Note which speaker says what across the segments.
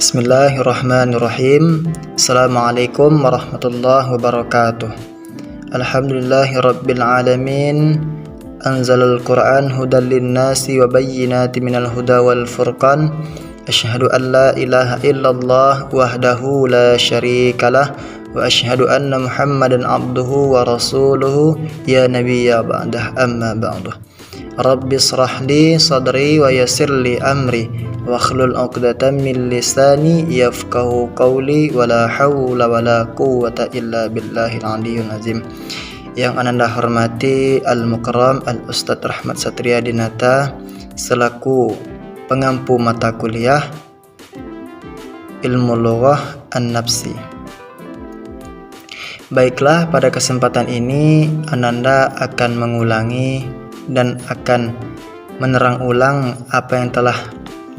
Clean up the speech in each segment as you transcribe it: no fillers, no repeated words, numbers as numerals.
Speaker 1: Bismillahirrahmanirrahim. Assalamualaikum warahmatullahi wabarakatuh. Alhamdulillahi rabbil alamin. Anzalal Qur'an hudan linnasi wa bayyinatin minal huda wal furqan. Asyhadu an la ilaha illallah wahdahu la syarikalah wa asyhadu anna Muhammadan abduhu wa rasuluhu ya nabiyya ba'dah amma ba'du. Rabbi israh li sadri wa yassir li amri wakhlul 'uqdatam min lisani yafqahu qawli wala haula wala quwwata illa billahil aliyyil azim. Yang ananda hormati Al-Mukarram Al-Ustadz Rahmat Satria Dinata selaku pengampu mata kuliah Ilmu Lughah An-Nafsi. Baiklah, pada kesempatan ini ananda akan mengulangi dan akan menerang ulang apa yang telah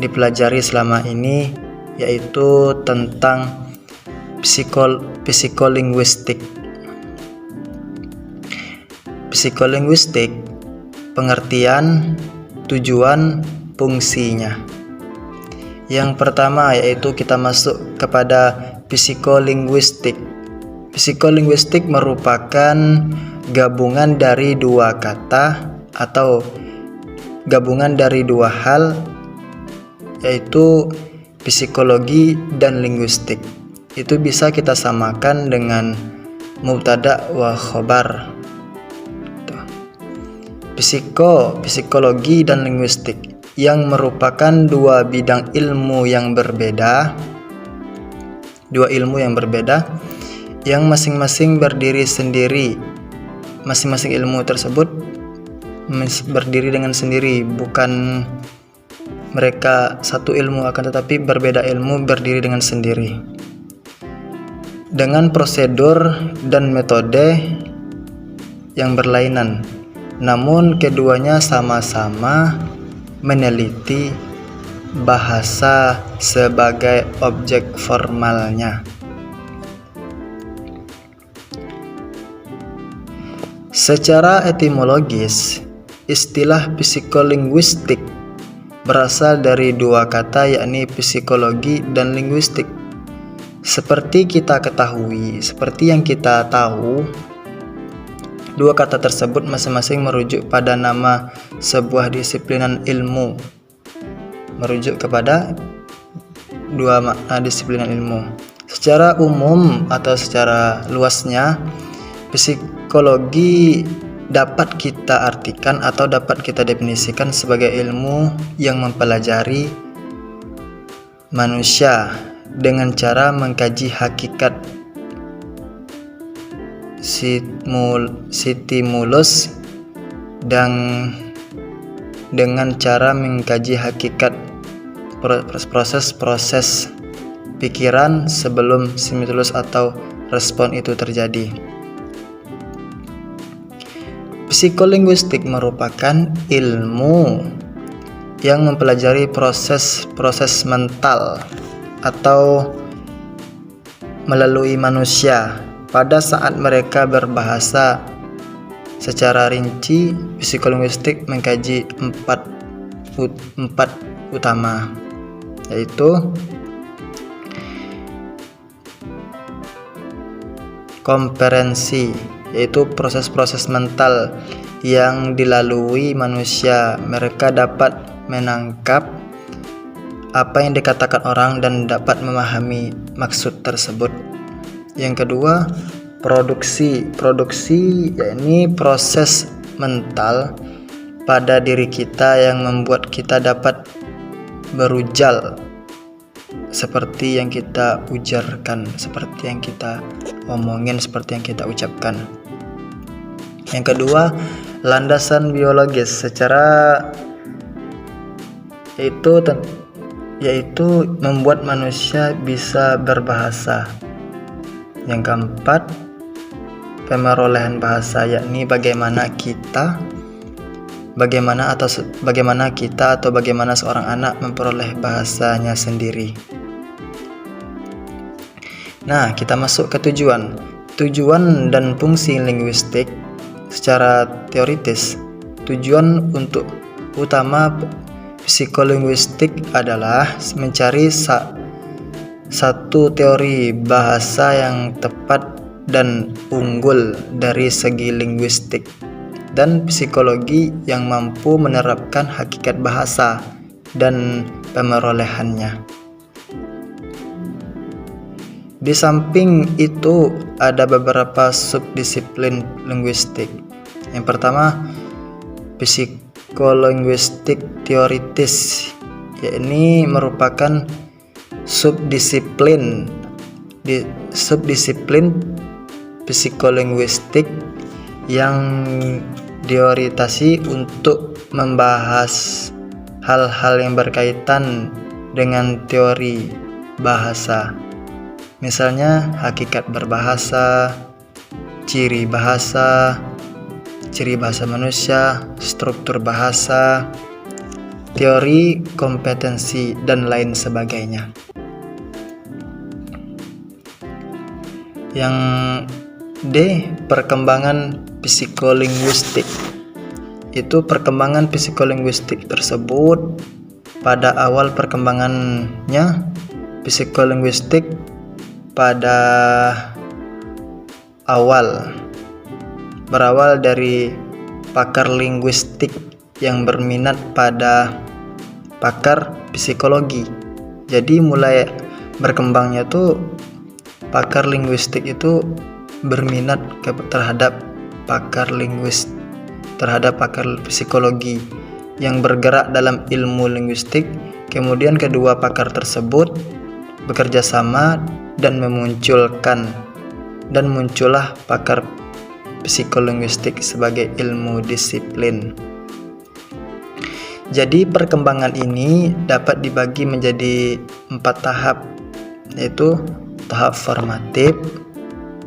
Speaker 1: dipelajari selama ini, yaitu tentang psikolinguistik. Psikolinguistik, pengertian, tujuan, fungsinya. Yang pertama yaitu kita masuk kepada psikolinguistik. Psikolinguistik merupakan gabungan dari dua kata atau gabungan dari dua hal, yaitu psikologi dan linguistik. Itu bisa kita samakan dengan mubtada wa khobar. Psikologi dan linguistik yang merupakan dua bidang ilmu yang berbeda, yang masing-masing berdiri sendiri. Masing-masing ilmu tersebut berdiri dengan sendiri, bukan mereka satu ilmu, akan tetapi berbeda ilmu berdiri dengan sendiri dengan prosedur dan metode yang berlainan, namun keduanya sama-sama meneliti bahasa sebagai objek formalnya. Secara etimologis, istilah psikolinguistik berasal dari dua kata, yakni psikologi dan linguistik. Seperti yang kita tahu, dua kata tersebut masing-masing merujuk pada nama sebuah disiplinan ilmu. Merujuk kepada dua makna disiplinan ilmu. Secara umum atau secara luasnya, psikologi dapat kita artikan atau dapat kita definisikan sebagai ilmu yang mempelajari manusia dengan cara mengkaji hakikat stimulus dan dengan cara mengkaji hakikat proses pikiran sebelum stimulus atau respon itu terjadi. Psikolinguistik merupakan ilmu yang mempelajari proses mental atau melalui manusia pada saat mereka berbahasa. Secara rinci, psikolinguistik mengkaji empat utama, yaitu komperensi, yaitu proses-proses mental yang dilalui manusia. Mereka dapat menangkap apa yang dikatakan orang dan dapat memahami maksud tersebut. Yang kedua, produksi, yakni proses mental pada diri kita yang membuat kita dapat berujal seperti yang kita ujarkan, seperti yang kita omongin, seperti yang kita ucapkan. Yang kedua, landasan biologis, yaitu membuat manusia bisa berbahasa. Yang keempat, pemerolehan bahasa, yakni bagaimana kita atau bagaimana seorang anak memperoleh bahasanya sendiri. Nah, kita masuk ke tujuan dan fungsi linguistik. Secara teoritis, tujuan utama psikolinguistik adalah mencari satu teori bahasa yang tepat dan unggul dari segi linguistik, dan psikologi yang mampu menerapkan hakikat bahasa dan pemerolehannya. Di samping itu ada beberapa subdisiplin linguistik. Yang pertama, psikolinguistik teoritis, yakni merupakan subdisiplin psikolinguistik yang diorientasi untuk membahas hal-hal yang berkaitan dengan teori bahasa. Misalnya hakikat berbahasa, ciri bahasa manusia, struktur bahasa, teori kompetensi, dan lain sebagainya. Yang D, perkembangan psikolinguistik. Itu perkembangan psikolinguistik tersebut pada awal perkembangannya, psikolinguistik pada berawal dari pakar linguistik yang berminat pada pakar psikologi. Jadi mulai berkembangnya tuh pakar linguistik itu berminat terhadap pakar psikologi yang bergerak dalam ilmu linguistik. Kemudian kedua pakar tersebut bekerja sama dan muncullah pakar psikolinguistik sebagai ilmu disiplin. Jadi perkembangan ini dapat dibagi menjadi 4 tahap, yaitu tahap formatif,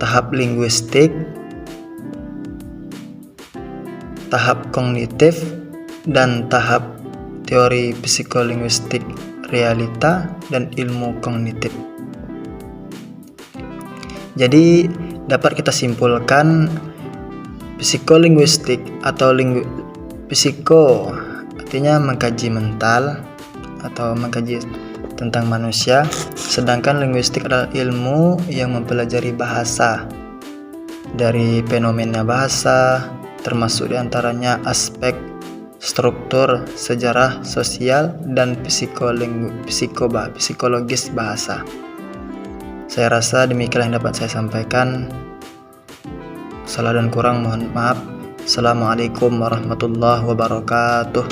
Speaker 1: tahap linguistik, tahap kognitif, dan tahap teori psikolinguistik realita dan ilmu kognitif. Jadi dapat kita simpulkan psikolinguistik atau psiko artinya mengkaji mental atau mengkaji tentang manusia, sedangkan linguistik adalah ilmu yang mempelajari bahasa, dari fenomena bahasa, termasuk diantaranya aspek struktur, sejarah, sosial, dan psikologis bahasa. Saya rasa demikian yang dapat saya sampaikan. Salah dan kurang mohon maaf. Assalamualaikum warahmatullahi wabarakatuh.